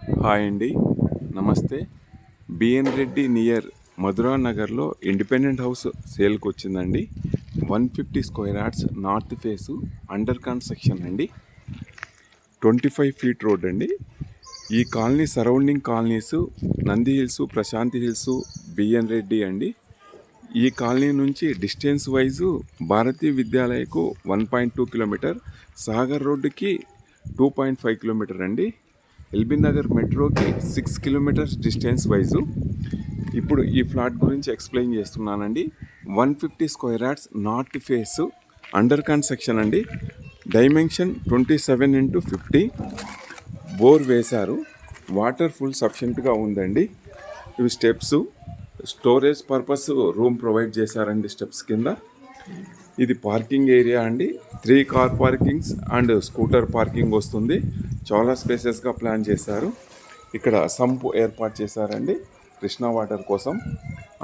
Hi అండి, నమస్తే. B N Reddy near Madhura నగర్లో ఇండిపెండెంట్ హౌస్ సేల్కి వచ్చిందండి. 150 square yards north face, under construction అండి. 25 ఫీట్ రోడ్ అండి. ఈ colony surrounding colonies Nandi hills, Prashanti hills, BN Reddy అండి. ఈ కాలనీ నుంచి డిస్టెన్స్ వైజు భారతీయ విద్యాలయకు 1.2 కిలోమీటర్, సాగర్ రోడ్డుకి 2.5 కిలోమీటర్ అండి. ఎల్బీ నగర్ మెట్రోకి 6 కిలోమీటర్స్ డిస్టెన్స్ వైజు. ఇప్పుడు ఈ ఫ్లాట్ గురించి ఎక్స్ప్లెయిన్ చేస్తున్నానండి. 150 square yards north face, under construction అండి. Dimension 27x50. బోర్ వేశారు. వాటర్ ఫుల్ సఫిషియెంట్గా ఉందండి. ఇవి steps, storage purpose room provide చేశారండి స్టెప్స్ కింద. ఇది పార్కింగ్ ఏరియా అండి. 3 car parkings and scooter parking వస్తుంది. చాలా స్పేసెస్గా ప్లాన్ చేశారు. ఇక్కడ సంప్ ఏర్పాటు చేశారండి కృష్ణా వాటర్ కోసం.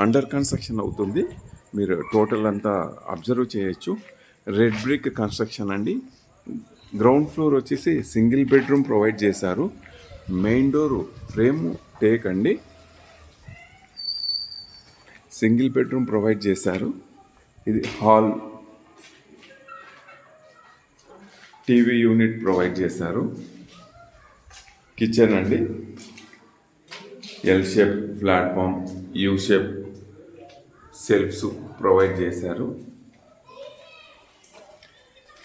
అండర్ కన్స్ట్రక్షన్ అవుతుంది. మీరు టోటల్ అంతా అబ్జర్వ్ చేయొచ్చు. రెడ్ బ్రిక్ కన్స్ట్రక్షన్ అండి. గ్రౌండ్ ఫ్లోర్ వచ్చేసి సింగిల్ బెడ్రూమ్ ప్రొవైడ్ చేశారు. మెయిన్ డోర్ ఫ్రేమ్ టేక్ అండి. సింగిల్ బెడ్రూమ్ ప్రొవైడ్ చేశారు. ఇది హాల్, టీవీ యూనిట్ ప్రొవైడ్ చేశారు. కిచెన్ అండి. L shape platform, U shape shelves provide చేశారు.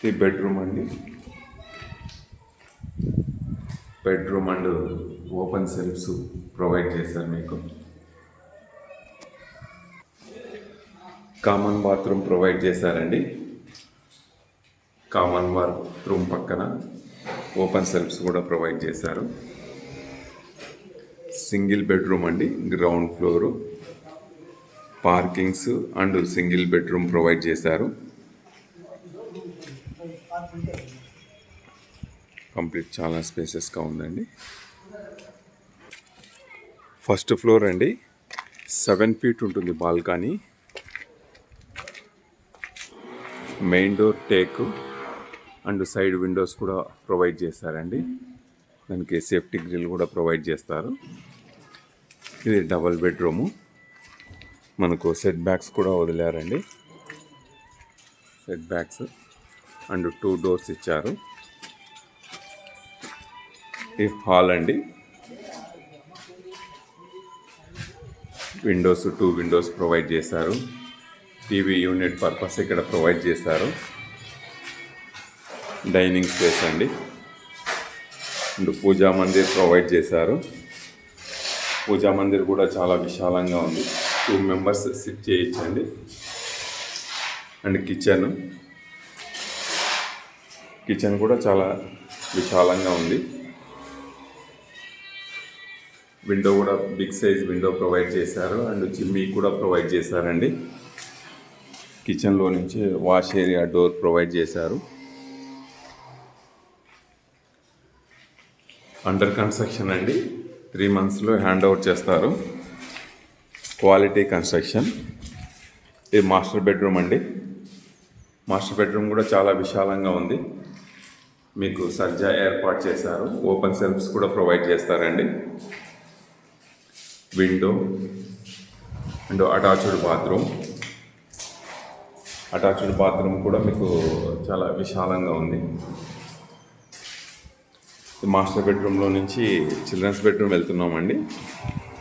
ఈ బెడ్రూమ్ అండి. Bedroom and open shelves provide చేశారు మీకు. కామన్ బాత్రూమ్ ప్రొవైడ్ చేశారండి. కామన్ బాత్రూమ్ పక్కన ఓపెన్ సెల్ఫ్స్ కూడా ప్రొవైడ్ చేశారు. సింగిల్ బెడ్రూమ్ అండి. Ground floor, parkings and single bedroom provide చేశారు. కంప్లీట్ చాలా స్పేసెస్గా ఉందండి. ఫస్ట్ ఫ్లోర్ అండి. 7 ఫీట్ ఉంటుంది balcony. Main door teak and side windows కూడా ప్రొవైడ్ చేశారండి. దానికి సేఫ్టీ గ్రిల్ కూడా ప్రొవైడ్ చేస్తారు. ఇది డబల్ బెడ్రూము. మనకు సెట్ బ్యాక్స్ కూడా వదిలారండి. సెట్ బ్యాక్స్ అండ్ 2 డోర్స్ ఇచ్చారు. ఈ హాల్ అండి. విండోస్ 2 విండోస్ ప్రొవైడ్ చేశారు. టీవీ యూనిట్ పర్పస్ ఇక్కడ ప్రొవైడ్ చేశారు. డైనింగ్ స్పేస్ అండి. అండ్ పూజా మందిర్ ప్రొవైడ్ చేశారు. పూజా మందిర్ కూడా చాలా విశాలంగా ఉంది. 2 మెంబర్స్ సిట్ చేయొచ్చండి. అండ్ కిచెన్ కూడా చాలా విశాలంగా ఉంది. విండో కూడా బిగ్ సైజ్ విండో ప్రొవైడ్ చేశారు. అండ్ చిమ్నీ కూడా ప్రొవైడ్ చేశారండి. కిచెన్లో నుంచి వాష్ ఏరియా డోర్ ప్రొవైడ్ చేశారు. అండర్ కన్స్ట్రక్షన్ అండి. 3 మంత్స్లో హ్యాండ్ ఓవర్ చేస్తారు. Quality construction. ఇది మాస్టర్ బెడ్రూమ్ అండి. మాస్టర్ బెడ్రూమ్ కూడా చాలా విశాలంగా ఉంది. మీకు సజ్జా ఏర్పాటు చేశారు. ఓపెన్ సెల్ఫ్స్ కూడా ప్రొవైడ్ చేస్తారండి. Window and attached bathroom. Attached bathroom కూడా మీకు చాలా విశాలంగా ఉంది. మాస్టర్ బెడ్రూమ్లో నుంచి చిల్డ్రన్స్ బెడ్రూమ్ వెళ్తున్నామండి.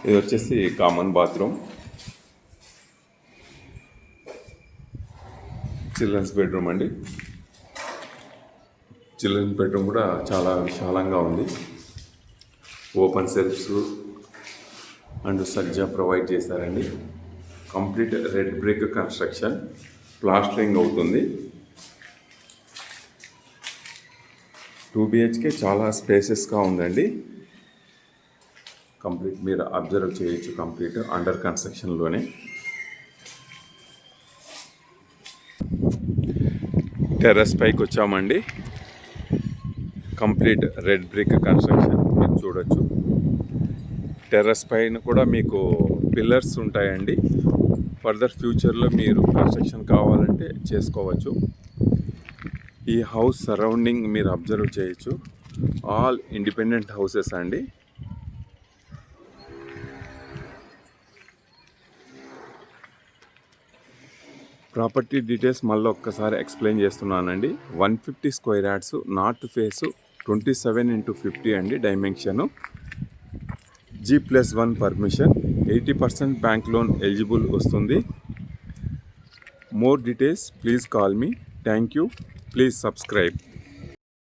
ఇది వచ్చేసి కామన్ బాత్రూమ్. చిల్డ్రన్స్ బెడ్రూమ్ అండి. చిల్డ్రన్స్ బెడ్రూమ్ కూడా చాలా విశాలంగా ఉంది. ఓపెన్ సెల్ఫ్స్ అండ్ సజ్జా ప్రొవైడ్ చేశారండి. Complete red brick construction. Plastering అవుతుంది. 2 BHK చాలా స్పేసెస్గా ఉందండి. కంప్లీట్ మీరు అబ్జర్వ్ చేయొచ్చు. Complete under కన్స్ట్రక్షన్లోనే. టెర్రస్ పైకి వచ్చామండి. కంప్లీట్ రెడ్ బ్రిక్ కన్స్ట్రక్షన్ మీరు చూడొచ్చు. టెర్రస్ పైన కూడా మీకు పిల్లర్స్ ఉంటాయండి. ఫర్దర్ ఫ్యూచర్లో మీరు కన్స్ట్రక్షన్ కావాలంటే చేసుకోవచ్చు. ఈ హౌస్ సరౌండింగ్ మీరు అబ్జర్వ్ చేయొచ్చు. ఆల్ ఇండిపెండెంట్ హౌసెస్ అండి. ప్రాపర్టీ డీటెయిల్స్ మళ్ళీ ఒక్కసారి ఎక్స్ప్లెయిన్ చేస్తున్నానండి. 150 square yards, north face 27x50 అండి dimension. G+1 permission, 80% bank loan eligible వస్తుంది. More details please call me. Thank you. Please subscribe.